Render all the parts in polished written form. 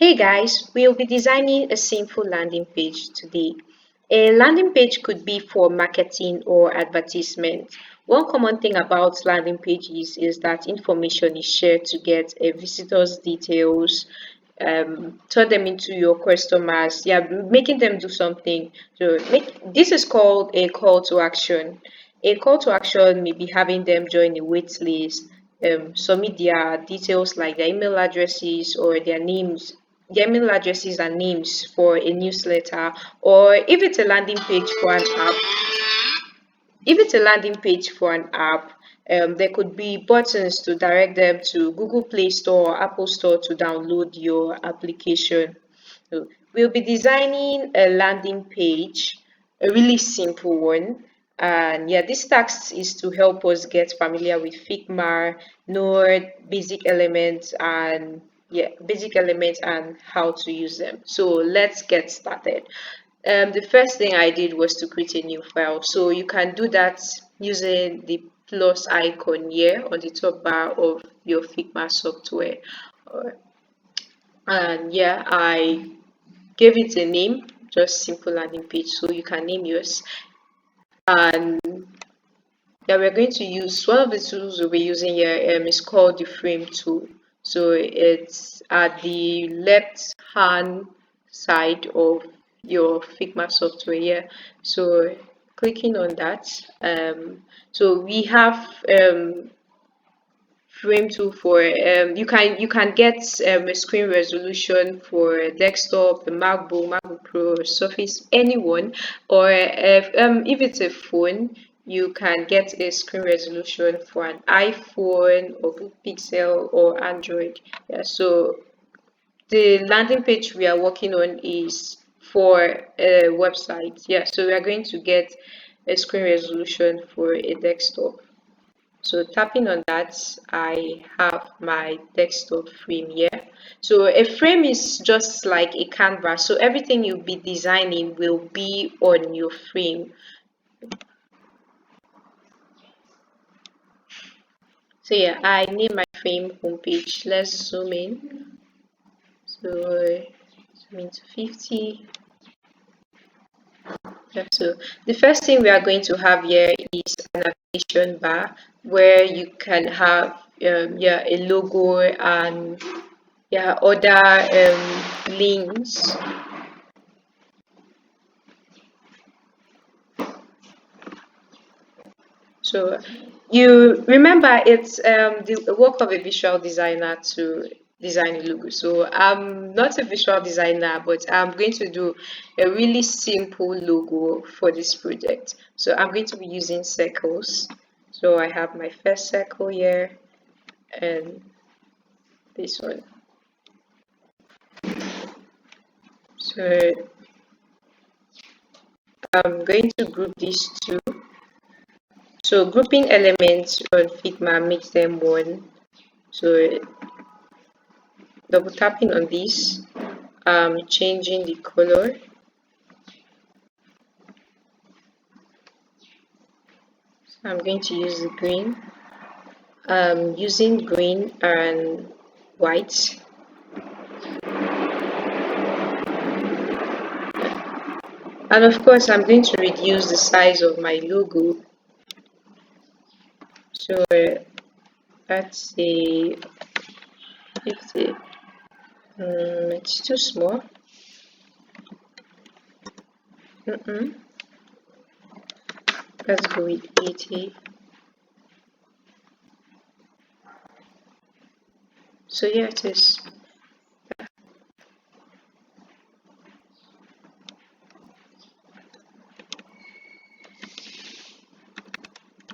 Hey guys, we'll be designing a simple landing page today. A landing page could be for marketing or advertisement. One common thing about landing pages is that information is shared to get a visitor's details, turn them into your customers, making them do something. This is called a call to action. A call to action may be having them join a wait list, submit their details like their email addresses or their email addresses and names for a newsletter, or if it's a landing page for an app, there could be buttons to direct them to Google Play Store or Apple Store to download your application. So we'll be designing a landing page, a really simple one. And yeah, this task is to help us get familiar with Figma, know basic elements and how to use them. So let's get started. The first thing I did was to create a new file. So you can do that using the plus icon here on the top bar of your Figma software. Uh, And yeah, I gave it a name, just simple landing page. So you can name yours. And yeah, we're going to use one of the tools we'll be using here is called the frame tool. So it's at the left hand side of your Figma software here. So clicking on that, so we have frame tool for you can get a screen resolution for desktop, the MacBook Pro, Surface, anyone, or if it's a phone, you can get a screen resolution for an iPhone or Google Pixel or Android. Yeah, so the landing page we are working on is for a website. Yeah, so we are going to get a screen resolution for a desktop. So tapping on that, I have my desktop frame here. So a frame is just like a canvas. So everything you'll be designing will be on your frame. So yeah, I name my frame homepage. Let's zoom in. So zoom into 50. Yeah, so the first thing we are going to have here is a navigation bar where you can have a logo and other links. So you remember it's the work of a visual designer to design a logo. So I'm not a visual designer, but I'm going to do a really simple logo for this project. So I'm going to be using circles. So I have my first circle here and this one. So I'm going to group these two. So grouping elements on Figma makes them one. So double tapping on this, changing the color. So I'm going to use the green. Using green and white. And of course, I'm going to reduce the size of my logo. So let's say 50. It's too small. Let's go with 80. So yeah, it is.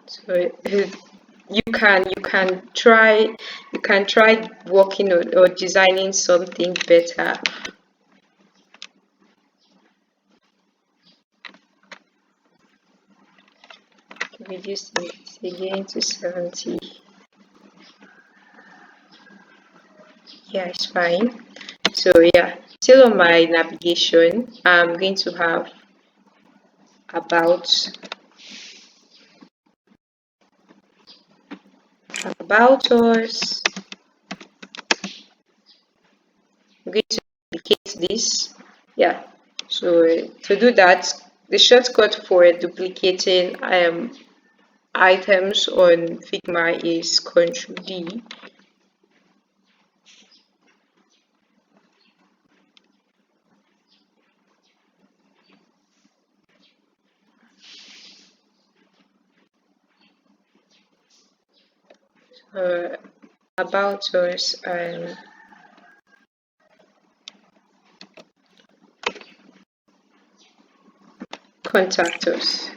So you can try working on or designing something better. Reduce it again to 70. Yeah, it's fine. So yeah, still on my navigation, I'm going to have about us. I'm going to this. Yeah, so to do that, the shortcut for duplicating items on Figma is Ctrl D. About us and contact us.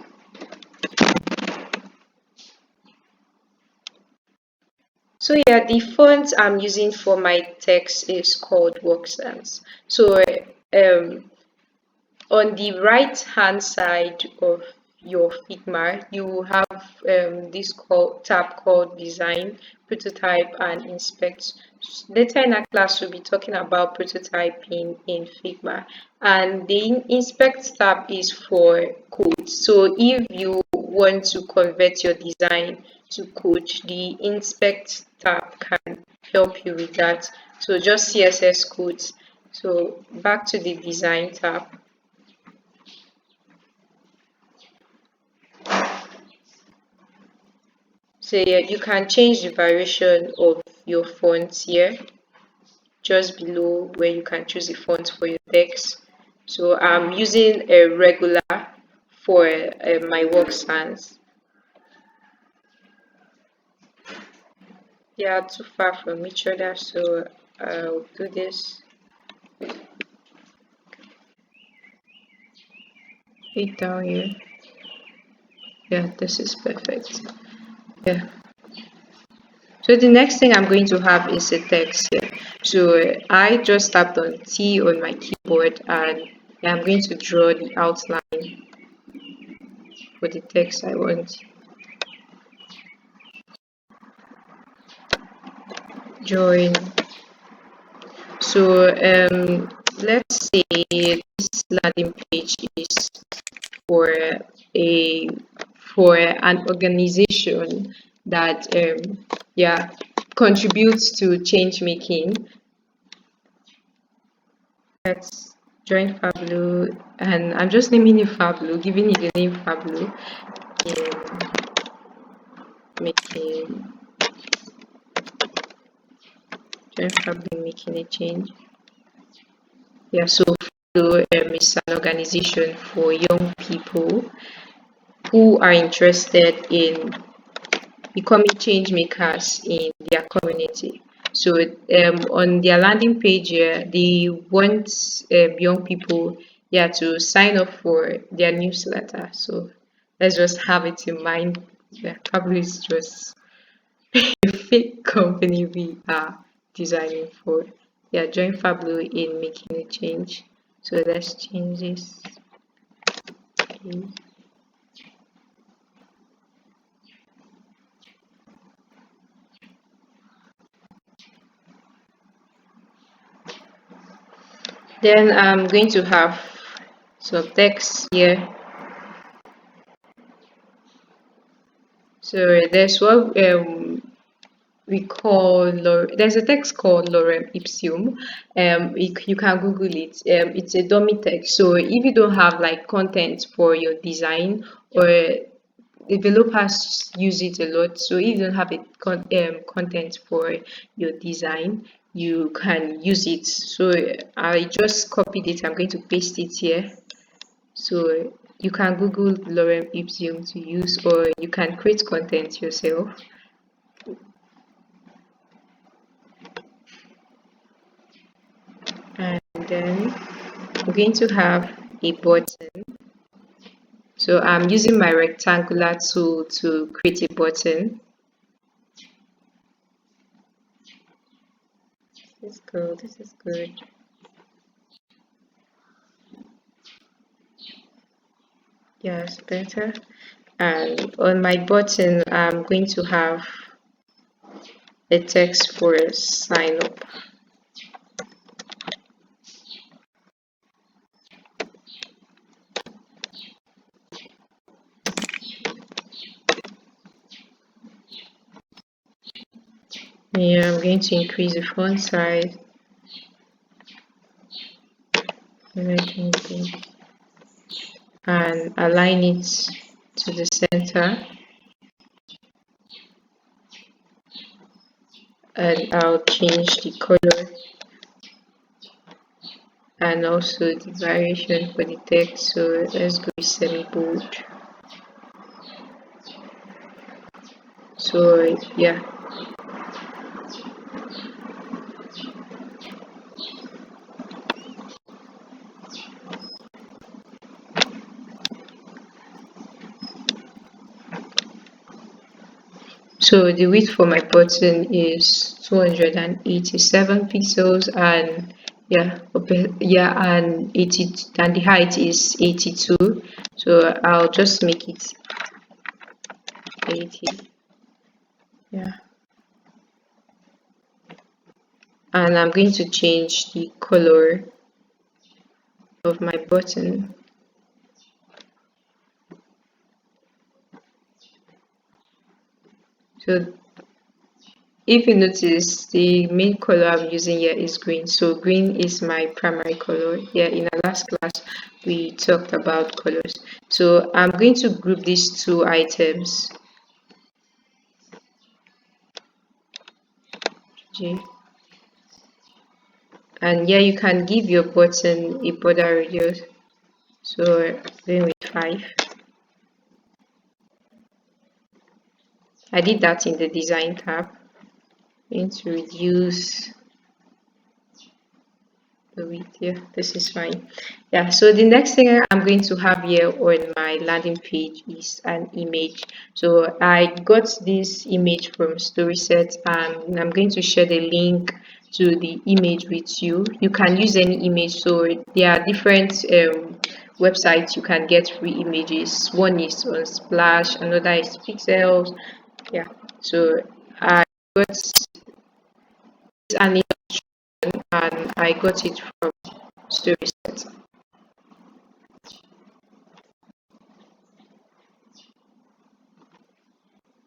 So yeah, the font I'm using for my text is called Worksense. So on the right hand side of your Figma, you will have this tab called Design, Prototype, and Inspect. Later in our class, we'll be talking about prototyping in Figma, and the Inspect tab is for code. So if you want to convert your design to code, the Inspect tab can help you with that. So just CSS codes. So back to the Design tab. So yeah, you can change the variation of your fonts here, just below where you can choose a font for your text. So I'm using a regular for my work stance. They are too far from each other, so I'll do this. Hit down here. Yeah, this is perfect. Yeah. So the next thing I'm going to have is a text here. So I just tapped on T on my keyboard and I'm going to draw the outline for the text I want. Join. So let's say this landing page is for a an organization that yeah, contributes to change making. Let's join Fablo, and I'm just naming it Fablo, giving it the name Fablo in making join Fablo in making a change. Yeah, so Fablo is an organization for young people who are interested in becoming change makers in their community. So on their landing page here, they want young people to sign up for their newsletter. So let's just have it in mind. Yeah, probably it's just a fake company we are designing for. Yeah, join Fablo in making a change. So let's change this. Okay. Then I'm going to have some text here. So there's what we call there's a text called lorem ipsum. You can Google it. It's a dummy text. So if you don't have like content for your design, or developers use it a lot. So if you don't have a content for your design, you can use it. So I just copied it. I'm going to paste it here. So you can Google lorem ipsum to use, or you can create content yourself. And then I'm going to have a button. So I'm using my rectangular tool to create a button. This is good. This is good. Yes, better. And on my button, I'm going to have a text for sign up. Yeah, I'm going to increase the font size. American green, and align it to the center, and I'll change the color and also the variation for the text. So let's go with semi bold. So yeah, so the width for my button is 287 pixels, and yeah, and 80, and the height is 82. So I'll just make it 80. Yeah, and I'm going to change the color of my button. So if you notice, the main color I'm using here is green. So green is my primary color. Yeah, in our last class, we talked about colors. So I'm going to group these two items. G. And yeah, you can give your button a border radius. So going with 5. I did that in the design tab. Going to reduce the width. Yeah, this is fine. Yeah, so the next thing I'm going to have here on my landing page is an image. So I got this image from StorySet, and I'm going to share the link to the image with you. You can use any image. So there are different websites you can get free images. One is on Splash, another is Pixels. Yeah, so I got an illustration and I got it from StorySet.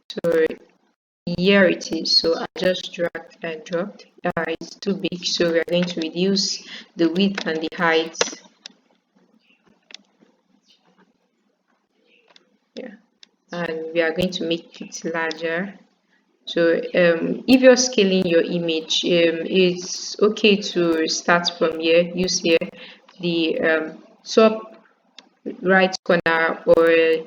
So here it is. So I just dragged and dropped. It's too big, so we are going to reduce the width and the height. Yeah, and we are going to make it larger. So if you're scaling your image, it's okay to start from here. Use here the top right corner or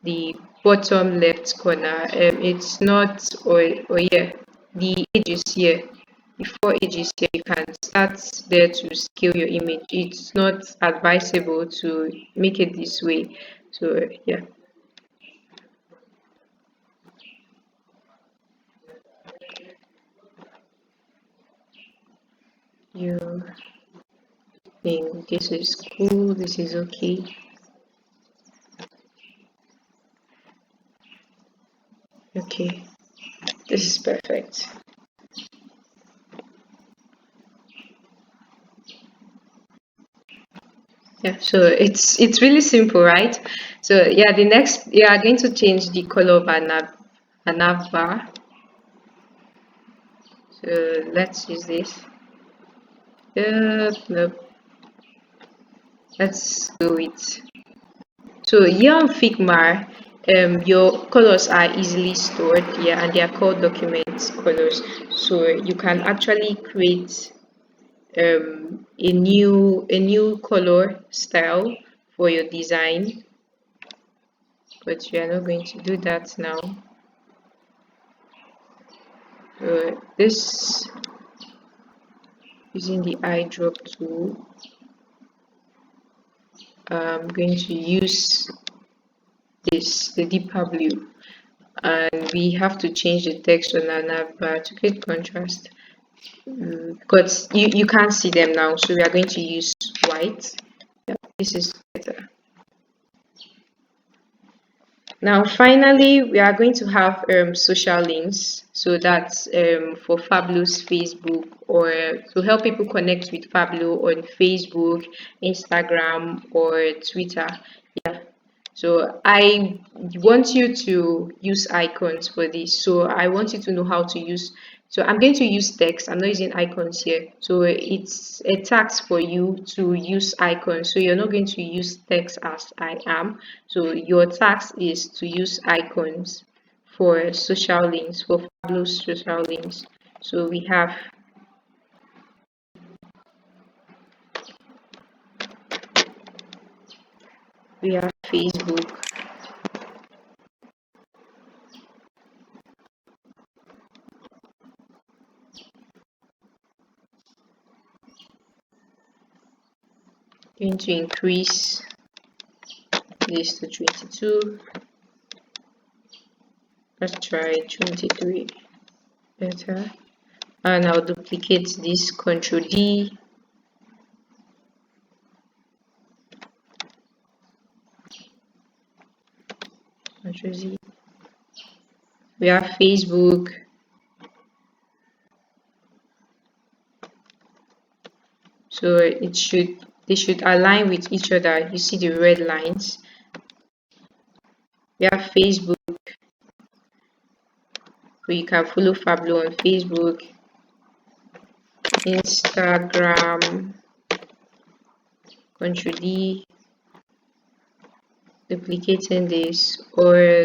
the bottom left corner. It's not, or yeah, the edges here, the 4 edges here, you can start there to scale your image. It's not advisable to make it this way. So yeah, you think this is cool, this is okay. Okay, this is perfect. Yeah, so it's really simple, right? So yeah, the next, you are going to change the color of a nav bar. So let's use this. Nope. Let's do it. So here on Figma, your colors are easily stored here, and they are called document colors. So you can actually create a new color style for your design, but we are not going to do that now. So this, using the eyedrop tool, I'm going to use this, the deeper blue, and we have to change the text on our navbar to create contrast, because you can't see them now, so we are going to use white. Yeah, this is better. Now finally, we are going to have social links, so that's for Fabulous Facebook, or to help people connect with Fabulous on Facebook, Instagram, or Twitter. Yeah, so I want you to use icons for this. So I want you to know how to use So I'm going to use text. I'm not using icons here. So it's a task for you to use icons. So you're not going to use text as I am. So your task is to use icons for social links, for fabulous social links. So we have Facebook. Going to increase this to 22. Let's try 23. Better. And I'll duplicate this, Control D. Control Z. We have Facebook. So they should align with each other. You see the red lines. We have Facebook, where you can follow Fablo on Facebook, Instagram, Control D, duplicating this, or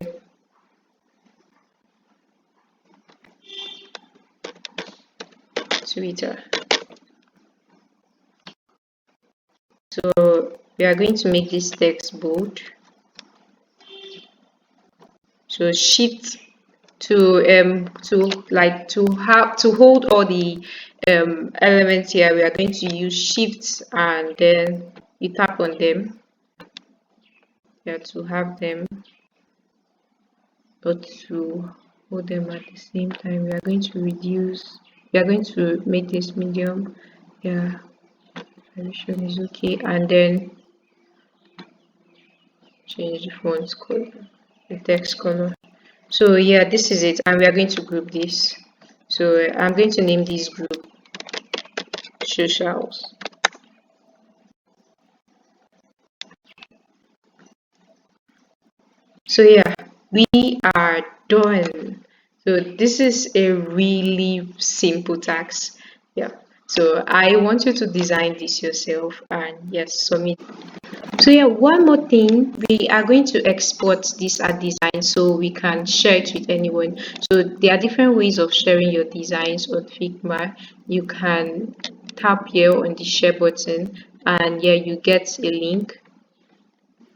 Twitter. So we are going to make this text bold. So shift to hold all the elements here. We are going to use shift and then you tap on them. Yeah, to have them, but to hold them at the same time. We are going to reduce. We are going to make this medium. Yeah, variation is okay, and then change the font color, the text color. So yeah, this is it, and we are going to group this. So I'm going to name this group socials. So yeah, we are done. So this is a really simple task. Yeah. So I want you to design this yourself and yes, submit. So yeah, one more thing, we are going to export this as design so we can share it with anyone. So there are different ways of sharing your designs on Figma. You can tap here on the share button and yeah, you get a link.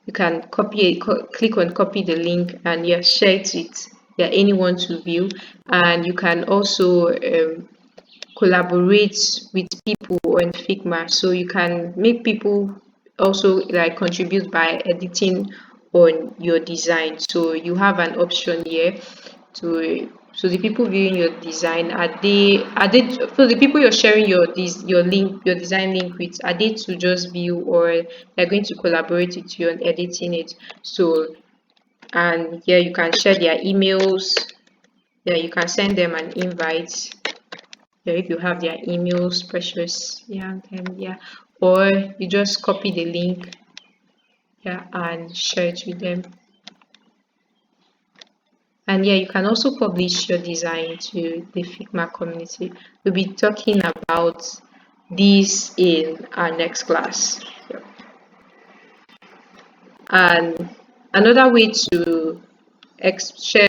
You can click on copy the link and yeah, share it with yeah, anyone to view. And you can also collaborate with people on Figma, so you can make people also like contribute by editing on your design. So you have an option here to so the people viewing your design, are they so the people you're sharing your design link with, are they to just view or they're going to collaborate with you on editing it? So and yeah, you can share their emails. Yeah, you can send them an invite. Yeah, if you have their emails, precious. Yeah, and yeah, or you just copy the link, yeah, and share it with them. And yeah, you can also publish your design to the Figma community. We'll be talking about this in our next class. Yeah. And another way to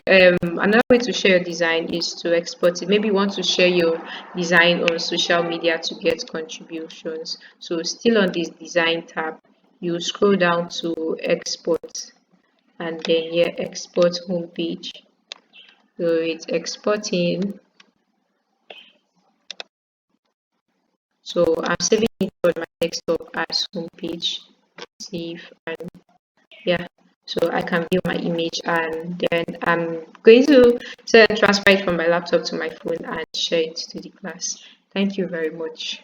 another way to share your design is to export it. Maybe you want to share your design on social media to get contributions. So still on this design tab, you scroll down to export and then here export homepage. So it's exporting. So I'm saving it on my desktop as homepage. Save and yeah, so I can view my image and then I'm going to transfer it from my laptop to my phone and share it to the class. Thank you very much.